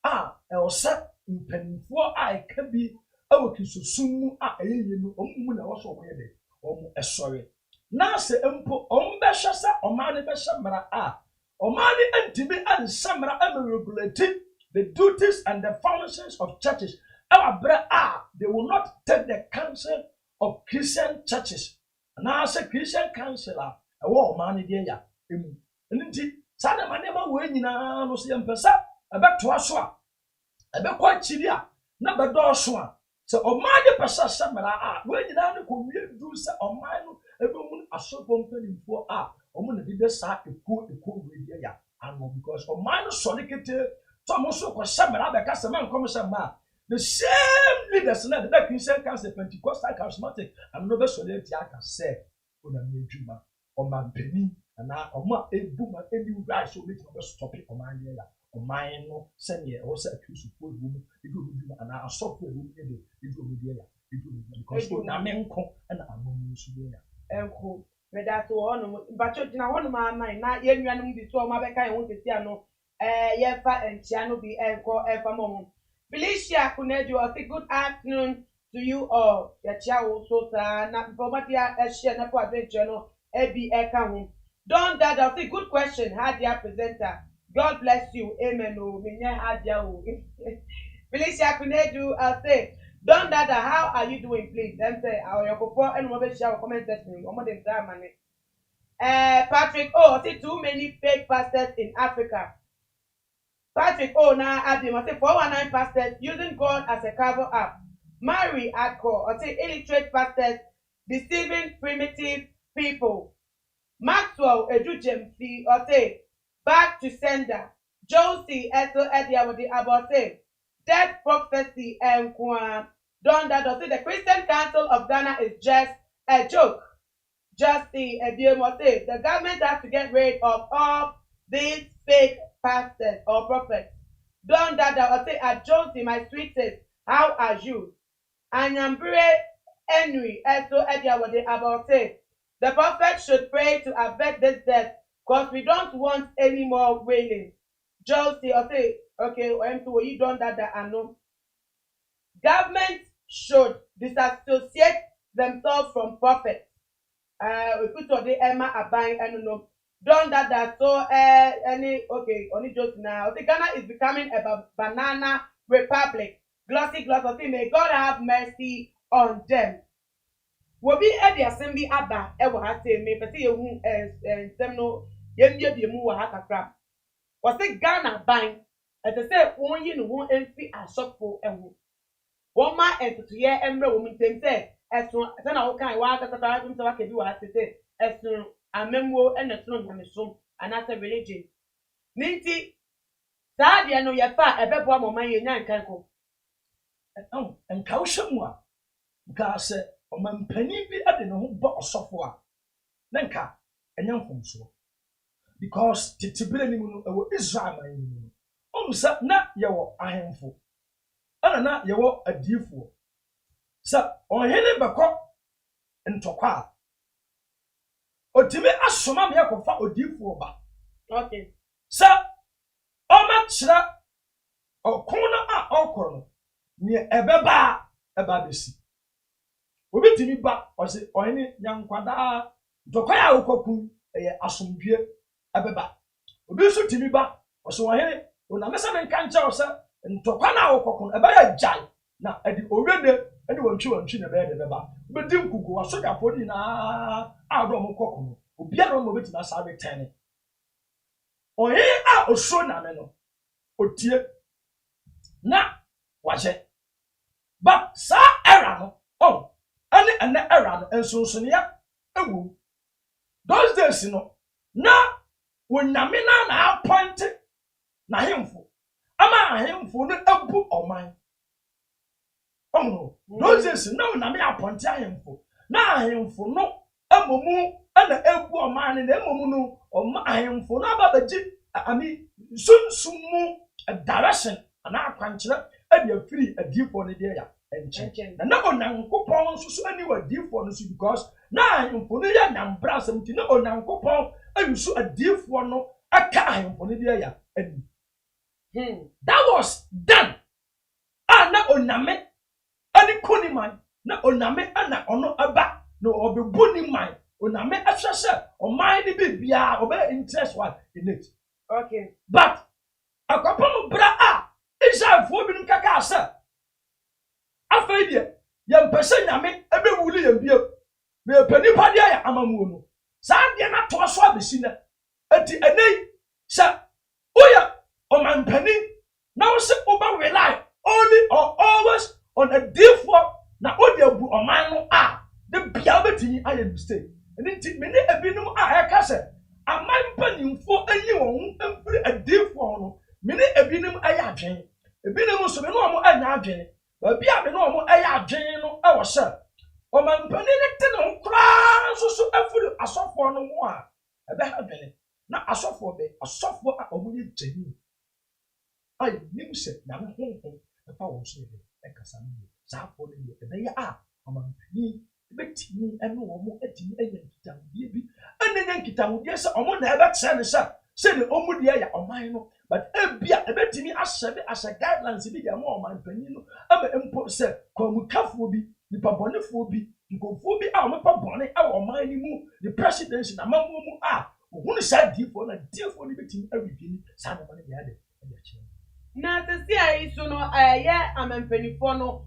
e o se mpanifo can be awo kisosumu eyeye no omu na wo so ko ye de omu esore na se empo ombe hwese omane be hemra omane antimi ansamra am regulate the duties and the functions of churches our bra they will not take the counsel of Christian churches na se Christian council wo omane de ya emu nti sada manema wo nyina no se yempesa abeto aso abekwa chiri na bedo so so oman de pesa samara we nyina no ko wie du se oman no ebe mu asopo mpanimfo omo na bi sa eko we dia ya ano because oman no so lekete to mo so ko samara be ka sama nkom sama the same leaders na the Christian Council Pentecostal Charismatic and no be so le ti aka say ona mi adwuma oman pani na omo ebu ma eni right so be stop oman dia ya oman no senior o se accuse for room edu ana asofo room edu ya because na menko na amomu so ya enko me that one bacho dina one man na ye nuanum bi so ma be kan ho tete ano ye fa entia no bi enko efa momo Felicia Kuneju, I say good afternoon to you all. Ya chia wo so sa na informatia share na for adventure no ebi eka ho. Don that I say good question. How dear presenter? God bless you. Amen. Oh, minye hadia oh. Felicia Kuneju, I say Don Dada, how are you doing, please? Them say our yoko and mobile share comment section. Patrick, I see too many fake pastors in Africa. Patrick, now Adim, I say 419 pastors using God as a cover up. Mary Adko, I say illiterate pastors deceiving primitive people. Maxwell Edujemsi, I say back to sender. Josie Eto Edia with the about say death prophecy and Don that say the Christian Council of Ghana is just a joke. Just the government has to get rid of all these fake pastors or prophets. Don that say at Josie, my sweetest, how are you? Anyambure Henry Eto Edia with the about say the prophet should pray to avert this death because we don't want any more wailing. Josie, okay, you done that I know. Government should disassociate themselves from prophets. We put on the Emma Abang and no. Done that so only just now. The Ghana is becoming a banana republic. Glossy, may God have mercy on them. Will be at the assembly abba ever has say me, but see you and some no ye move a crap. Was it Ghana bang? As I said, one year no one empty a shop for a woman. One man and to hear Ember woman say, as soon as I can walk at the time so I can do as to say, as soon a memo and a throne and a soul, and as a religion. Ninty, Sadia no ya fa a bed one man in Yan Kanko. And Kaushamwa, because man penny be at the no box software. Nanka, and young from so. Because Tiberian Israel, sa na yewo ahemfo ana na yewo adifo sa ohene beko ntokwa otimi asoma me yakofa odifo ba Okay. sa oma chira okono a okoro ne ebeba besi obi timi ba ose ohene nyankwada ntokwa ya okoku eye asomdwe ebeba obi so timi ba ose ohene ona mesa men kancha osa ntokwa na okoku eba ya jai na edi owede edi wantwi na be de beba bedi nkuku asoja fodi na ado mo koku obi ara mo beti na sa be tene ohe a oso na me no otie na waje ba sa era no ane era no ensonso ne ya ewu those days no na wonyame na appoint na hemfo ama ahemfo no abu oman those days no wonyame appoint ahemfo na ahemfo no amomu ana abu oman na amomu no ahemfo no ababaji ami sunsumu direction ana akwankyere ade afiri adifo ne de ya enche na onankopon susu ani wa adifo no so because na ahemfo no ya nambra samti na onankopon ayusu adifo no aka ahemfo ne de ya ani that was done na oname ani koniman na oname ana ono aba no obebu ni man oname ahwehwe oman ni bibia obe interest one in it. Okay. But akopom bra Israel fo bi nkaka asa afeide ya mpese nyame ebe wuli ya bia me panipa dia ya amamuo no sa dia na to so abesi na ati enei sa oya omampani na wo se oba rely only or always on a default na odi abu oman no the bia betini aye mistake enti me ne ebinum eka se amampanimfo anyi won amfiri adefo no me ne ebinum aye adwen ebinum so me no mo anya adwen ba bia me no mo aye adwen no e wo se omampani ne te no kra so afiri asofo no mo ebe ha adwen na asofo a omunye jeni ai nim se na me honhom e fa wo so e kasa no sa fo ne ebe ya omampani betini eno omo atini anya nkitawudie bi ananya nkitawudie se omo na ebe tse ne se ne omu de ya oman no but ebia ebetini asebe asa guidelines bi ya mo oman pani no aba empo se kwamukafo bi nipabonefo bi nkofo bi a omo pabone a oman ni mu the presidency na mamu mu ohunu sa difo na difo ni betini awidini sa na mane ya de Na tesi ai so no ye amampanifo no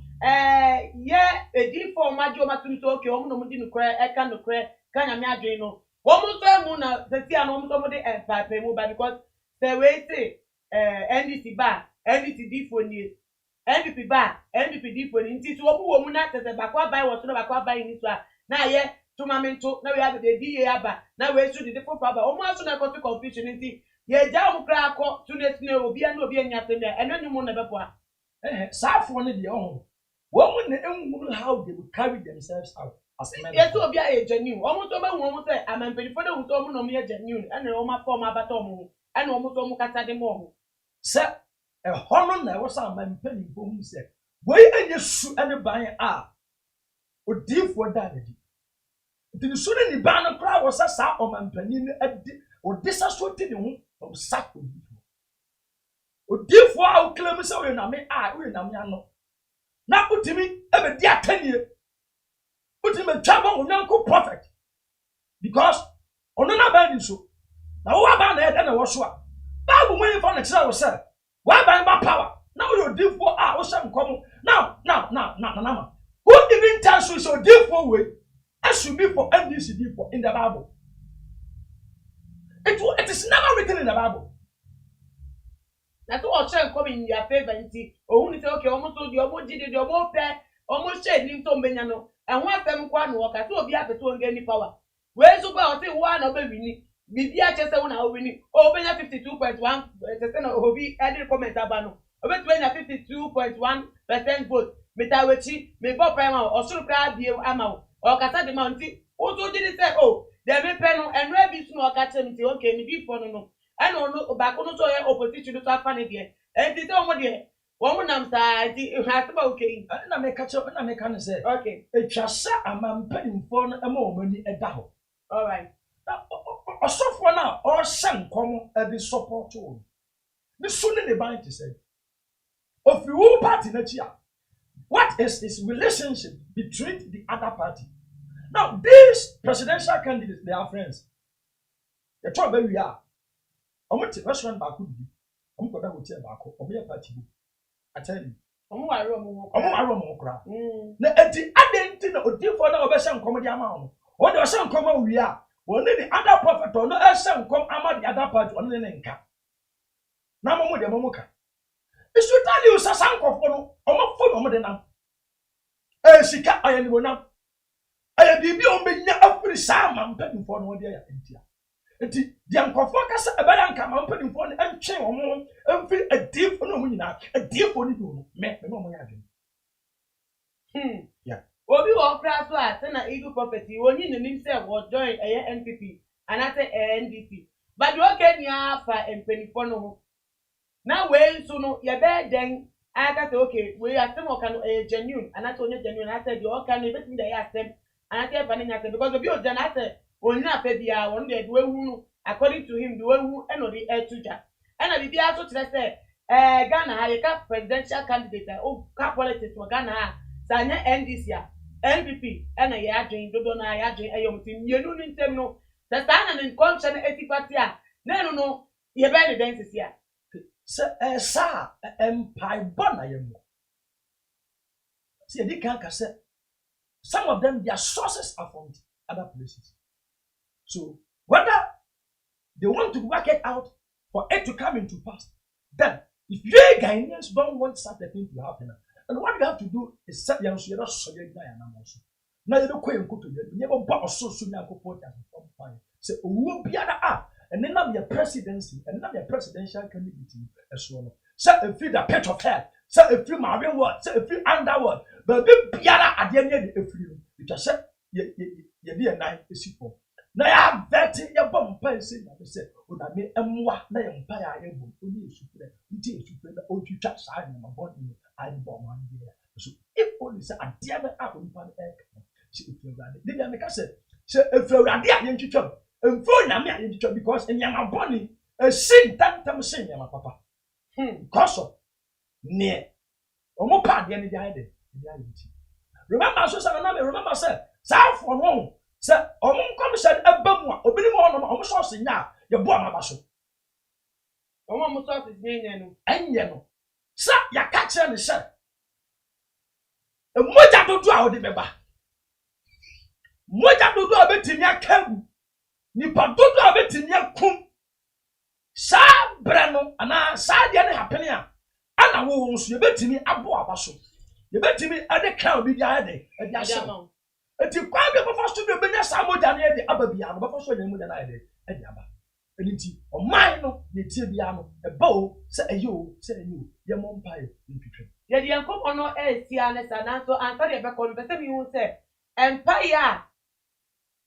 ye edifo majo matunto oke omu no mudi nukre eka nukre kanya mi adwen no omu so mu na tesi an omu so mu de pape mu ba because the way say NDC ba NDC difo ni NDP ba NDP difo ni nti so omu wo mu na tese bakwa bai wo so bakwa bai ni so na ye tumamento na we have the DA aba na we should the different aba omu aso na confusion nti ye ja mu kra akọ tunesine obi na obi anya teme enenyu mu na bebo saafo ne de woman ne how they will carry themselves out as men. Yes, obi a genuine omo to be won say amampenifo de wuto omo no me genuine ene o ma form abata omo ene omo to omo kata de mo se e hono na wo sa amampenifo hu se wey enye su ene ban odifo da na di the su ne ni ban no kra wo sa omampani ne adi odisa so ti ne hu o sa odifo a o claim say we na me we na me ano na utimi ebe di atanie utimi twaba onyanko prophet because ono na ba ni so na wo ba na e na wo so a bible mo info na kira wo say wa ba power na wo odifo wo sha nkom now who even tells you so odifo way as should be for NDC for in the Bible it is never written in the Bible. Na to o chen come in your favor nti ohun ni say okay omo to di omo jide di omo pe omo shade ni to mbenya no enho afem kwa no ka to obi apeto nge ni power we so ba o say wa na obe wini bibi a chese wo na o wini o benya 52.1 chese na obi edit comment aba no obe to benya 52.1% vote metawechi me bo prime o suru kra bie ama o kasa de ma nti o to jide say oh dem me pe no enro abi su no ka chem nti okay ni before no eno no ba ko no so ye opposition to afa ne de And it's all there. Woman, I'm sorry, you have to okay. Na me catch up, na me can say. Okay. Etwa sa amampa phone e ma omani eda ho. All right. Osofo na o san kom e be support o. The sooner the bank is said. Of your party next year. What is his relationship between the other party? Now, these presidential candidates, they are friends. The trouble where we are. I went to restaurant back with you. I'm going to hotel back or be a party. I tell you. I'm going to run. Now, at the other or different of some comedy amount. When there are some common we are. Only the other prophet or no some come among the other party on the Nenka. Now, the Momoka. It's to tell you, Sasanko for no than Sika, I am one. I be on me every Sam, I'm paying for no idea. The uncle focus a bank, I'm putting for and chain or more, and feel a deep phenomena, a deep for you, make no more. Yeah. Well, we all class last and a eagle property when you himself was joined a NPP and I say NDP. But you can ya for and penny for no. Now, when so no, your bed then. I got okay, we are some kind of genuine, and I told you genuine. I said, you all can even they asked them, and I said, I said, because of you, then I said, well, not pay one day, according to him, the one who and the air to Jack. And I be also to say, Ghana, you got presidential candidate, oh, car politics for Ghana, Sanya NDC, NPP, and a yarding, Dodona, yarding, a young team, you don't need them no, the stand and conscience, 80 no, you better dance here. Sa empire bona yemo. See, they can't say some of them their sources are from other places. So whether they want to work it out for it to come into pass, then if you Ghanaians don't want such a thing to happen, and what you have to do is set young so you're not so young also. Now you don't go to you never bought so soon as fire. Say, who be other and then now your presidency, and now your presidential candidate as well. So if you the pet of hell, so if you marine word, so if you underworld, but be biara at the end of the free, you just said, you be a night is equal. Now I have that in your bomb person, I said, would I make a moi, na empire, I will only super, until you put the old church side in my body, I bomb one year. So if only say, I dare I will find egg. She would rather. Did I make us say, so if you're a dear, you trouble. And for me, because in your body, a sin that time saying, my papa. Because of near or more part the end of the idea. Remember, so remember, sir, South for one, sir, or come said a bum, or be more almost saucy now, your boy, my basso. Almost sauce is being and you know, sir, your catcher and sir. And what I do out the member. What I do a bit in your camp. Nipa dodo abetini akum sa brano ana sa dia ne hapene a ana wo nso ye betimi abo abaso ye betimi ade kan obi dia ade ade aso enti kwa be fa so be benya sa moja ne de ababia no ba so ne moja na ade ade aba enti o man no ye tie bia no e ba o se ayo se ayo ye mo mpai ntwetwe ye de enkomo no e tia ne sa na so ansa de be ko be se mi hu se empire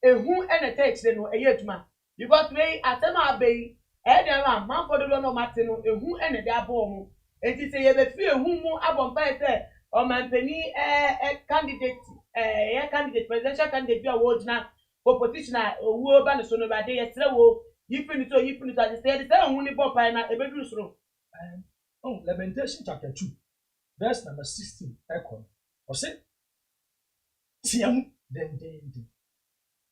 ehu ene teachre no eyeduma because we atema abei e dey man for do no mate no ehu ene dey abo mu enti se ye be fi ehu mu abompa se o mampani candidate candidate presidential candidate bi award na for position a owo ba no so no ba dey yesre wo yipini to say the ehu ni bompa na ebeduru soro. Lamentation chapter 2 verse number 16 ekon o say tiam den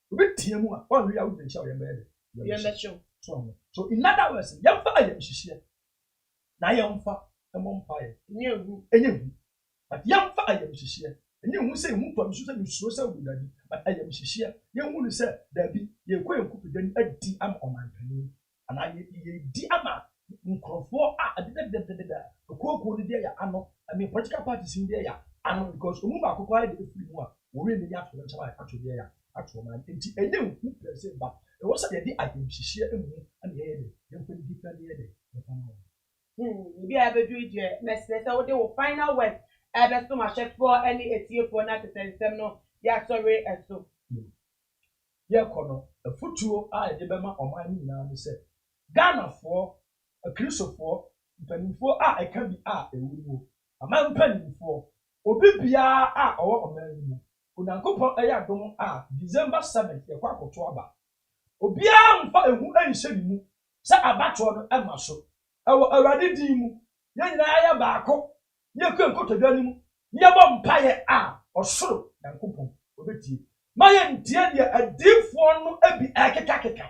Ubetiemu a one real would show your bed. So in other words, young fire share. Na young fa a mumpire. But young fire share. And you will say who from Susan so good daddy, but I am share. Young would say there be ye quail could then a DM on my penny. And I ye diama for I did the cocoa there. I mean political parties in there. I know because Umba acquired the free one. We really have to actually there. Actual man, and who present, but it was a day I think she shared and the head, young people different head. Maybe I will do it, Miss Lester, they will find out when I best to my chef for any 8 year for not to send them no, yeah, sorry, and so. Yeah, Colonel, a foot tour, I did on my knee now, they said Ghana for a cruise of 4 mpanimfoɔ a ɛka bi a ɛwɔ mu ama mpanimfoɔ obi biara a ɔwɔ ɔman yi mu onyankopɔn ɛyɛ adom a December 7th yɛkɔ akɔto aba obiara mfa ehu ɛnhyɛ ne mu sɛ abatoɔ no ɛma so ɛwɔ awurade din mu yɛn nyinaa yɛ baako yɛkɔ nkotodwa no mu yɛbɔ mpaeɛ a ɔsoro nyankopɔn obetie ma yɛntie deɛ adiifoɔ no abi ɛkekakeka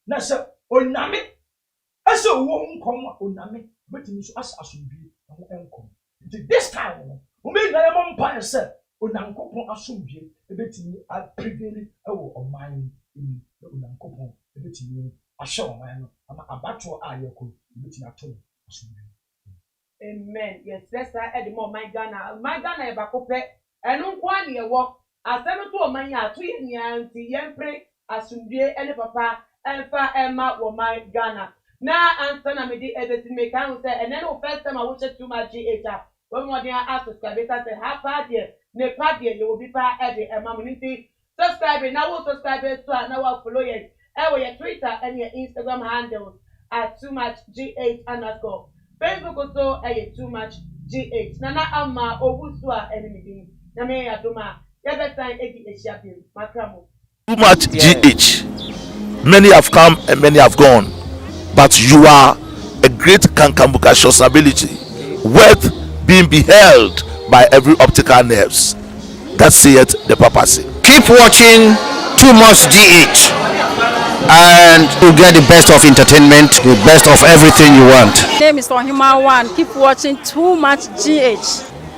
na sɛ onyame ɛsɛ owó nkɔm a onyame betumi nso asɛ asomdwie na ho nkɔm nti this time no wɔn nyinaa yɛbɔ mpaeɛ sɛ onyankopɔn asomdwie ebetumi apirigiri ɛwɔ ɔman yi na onyankopɔn ebetumi ahyɛ ɔman no ama abatoɔ a yɛkɔ ebetumi ato no asomdwie. Amen. Yes, that's that. More my Ghana yɛ baako pɛ ɛno nko a neɛ wɔ asɛm to ɔman yɛ ato yɛ nyinaa nti yɛmpere asomdwie ɛne papa ɛmfa ɛma wɔ my Ghana na ansa na mede ɛbɛsi meka ho sɛ ɛnɛ no first time a wohyɛ too much GH a wɔn mmɔden asubscribe sɛ ha pa deɛ ne pa deɛ yɛ obi pa ɛde ɛma mo nti subscribe na wo subscribe to a na wo follow yɛn ɛwɔ yɛ Twitter ɛne yɛ Instagram handles at too much GH_. Facebook also too much GH. Nana ama obusu a enemy na me ya doma. Ya betan edi ehia makramo. Too much GH. Many have come and many have gone, but you are a great Kankambuka ability, worth being beheld by every optical nerves. That saith the papacy. Keep watching Too Much GH, and you get the best of entertainment, the best of everything you want. My name is Ohima One. Keep watching Too Much GH.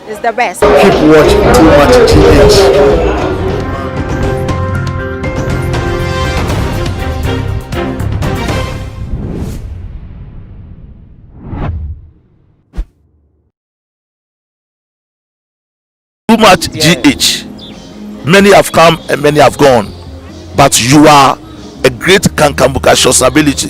It's the best. Keep watching Too Much GH. Too much GH. Many have come and many have gone, but you are a great Kankambuka ability,